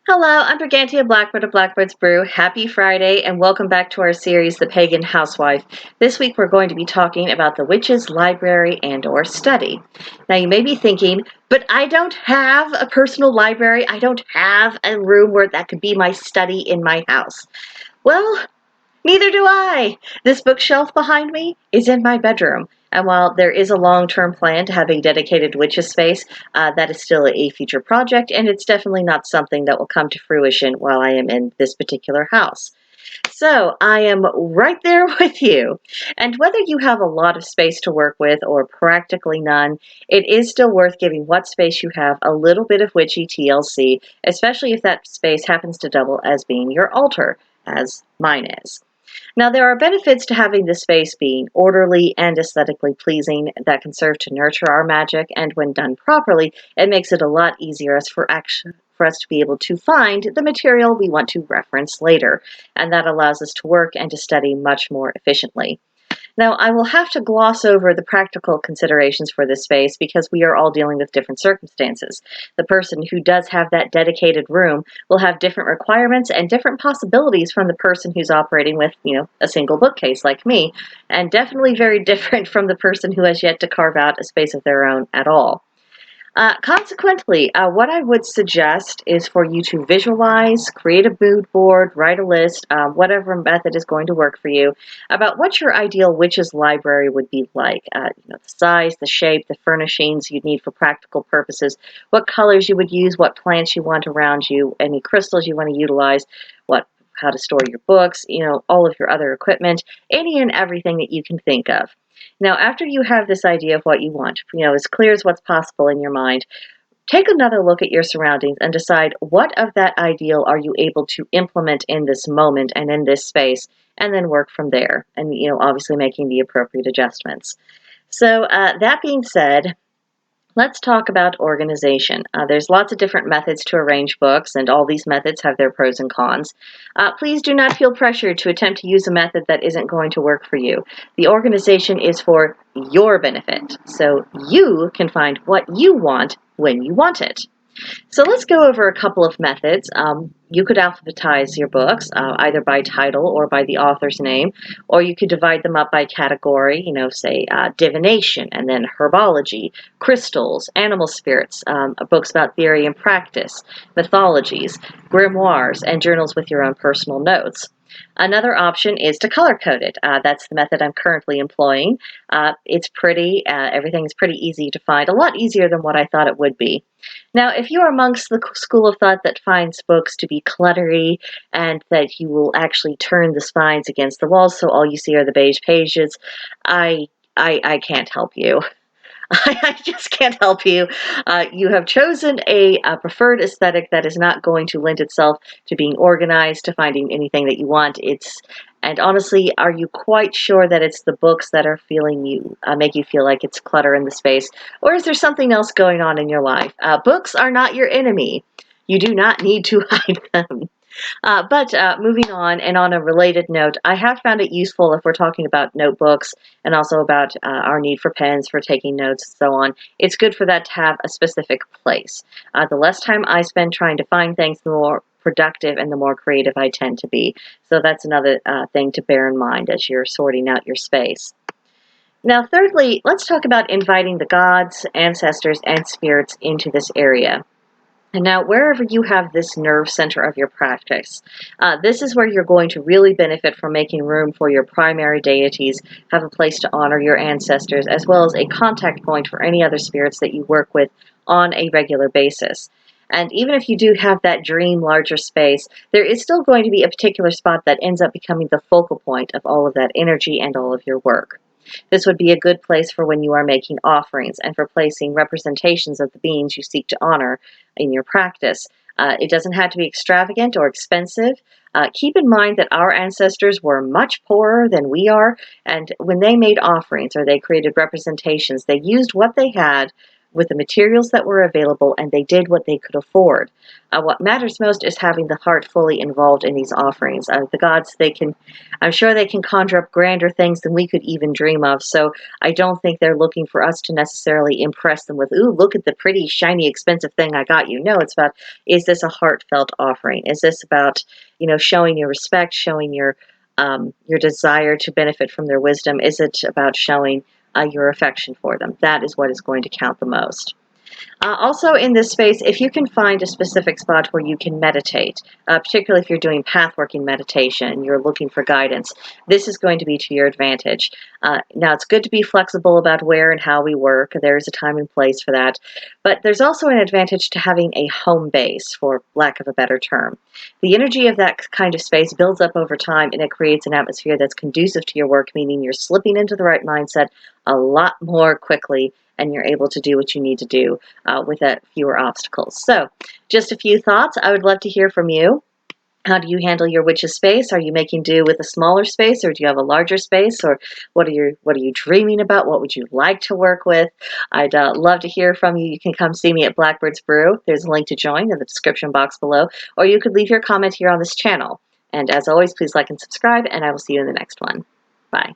Hello, I'm Brigantia Blackbird of Blackbird's Brew. Happy Friday, and welcome back to our series, The Pagan Housewife. This week we're going to be talking about the witch's library and/or study. Now you may be thinking, but I don't have a personal library. I don't have a room where that could be my study in my house. Well, neither do I. This bookshelf behind me is in my bedroom. And while there is a long-term plan to have a dedicated witches space, that is still a future project, and it's definitely not something that will come to fruition while I am in this particular house. So I am right there with you. And whether you have a lot of space to work with or practically none, it is still worth giving what space you have a little bit of witchy TLC, especially if that space happens to double as being your altar, as mine is. Now, there are benefits to having the space being orderly and aesthetically pleasing that can serve to nurture our magic, and when done properly, it makes it a lot easier for us to be able to find the material we want to reference later, and that allows us to work and to study much more efficiently. Now, I will have to gloss over the practical considerations for this space because we are all dealing with different circumstances. The person who does have that dedicated room will have different requirements and different possibilities from the person who's operating with, a single bookcase like me, and definitely very different from the person who has yet to carve out a space of their own at all. Consequently, what I would suggest is for you to visualize, create a mood board, write a list, whatever method is going to work for you, about what your ideal witch's library would be like. The size, the shape, the furnishings you'd need for practical purposes, what colors you would use, what plants you want around you, any crystals you want to utilize, how to store your books, all of your other equipment, any and everything that you can think of. Now, after you have this idea of what you want, as clear as what's possible in your mind, take another look at your surroundings and decide what of that ideal are you able to implement in this moment and in this space, and then work from there, and, obviously making the appropriate adjustments. So, that being said, let's talk about organization. There's lots of different methods to arrange books, and all these methods have their pros and cons. Please do not feel pressured to attempt to use a method that isn't going to work for you. The organization is for your benefit, so you can find what you want when you want it. So let's go over a couple of methods. You could alphabetize your books, either by title or by the author's name, or you could divide them up by category, say divination, and then herbology, crystals, animal spirits, books about theory and practice, mythologies, grimoires, and journals with your own personal notes. Another option is to color code it. That's the method I'm currently employing. It's pretty, everything's pretty easy to find, a lot easier than what I thought it would be. Now, if you are amongst the school of thought that finds books to be cluttery and that you will actually turn the spines against the walls so all you see are the beige pages, I can't help you. I just can't help you. You have chosen a preferred aesthetic that is not going to lend itself to being organized, to finding anything that you want. And honestly, are you quite sure that it's the books that are feeling you, make you feel like it's clutter in the space? Or is there something else going on in your life? Books are not your enemy. You do not need to hide them. But moving on, and on a related note, I have found it useful if we're talking about notebooks and also about our need for pens for taking notes and so on. It's good for that to have a specific place. The less time I spend trying to find things, the more productive and the more creative I tend to be. So that's another thing to bear in mind as you're sorting out your space. Now, thirdly, let's talk about inviting the gods, ancestors, and spirits into this area. And now, wherever you have this nerve center of your practice, this is where you're going to really benefit from making room for your primary deities, have a place to honor your ancestors, as well as a contact point for any other spirits that you work with on a regular basis. And even if you do have that dream larger space, there is still going to be a particular spot that ends up becoming the focal point of all of that energy and all of your work. This would be a good place for when you are making offerings and for placing representations of the beings you seek to honor in your practice. It doesn't have to be extravagant or expensive. Keep in mind that our ancestors were much poorer than we are, and when they made offerings or they created representations, they used what they had with the materials that were available, and they did what they could afford. What matters most is having the heart fully involved in these offerings. The gods, I'm sure they can conjure up grander things than we could even dream of. So I don't think they're looking for us to necessarily impress them with, ooh, look at the pretty, shiny, expensive thing I got you. No, it's about, is this a heartfelt offering? Is this about, showing your respect, showing your desire to benefit from their wisdom? Is it about showing your affection for them? That is what is going to count the most. Also in this space, if you can find a specific spot where you can meditate, particularly if you're doing pathworking meditation and you're looking for guidance, this is going to be to your advantage. Now, it's good to be flexible about where and how we work. There's a time and place for that. But there's also an advantage to having a home base, for lack of a better term. The energy of that kind of space builds up over time, and it creates an atmosphere that's conducive to your work, meaning you're slipping into the right mindset a lot more quickly, and you're able to do what you need to do with fewer obstacles. So, just a few thoughts. I would love to hear from you. How do you handle your witch's space? Are you making do with a smaller space, or do you have a larger space? Or what are you dreaming about? What would you like to work with? I'd love to hear from you. You can come see me at Blackbird's Brew. There's a link to join in the description box below, or you could leave your comment here on this channel. And as always, please like and subscribe, and I will see you in the next one. Bye.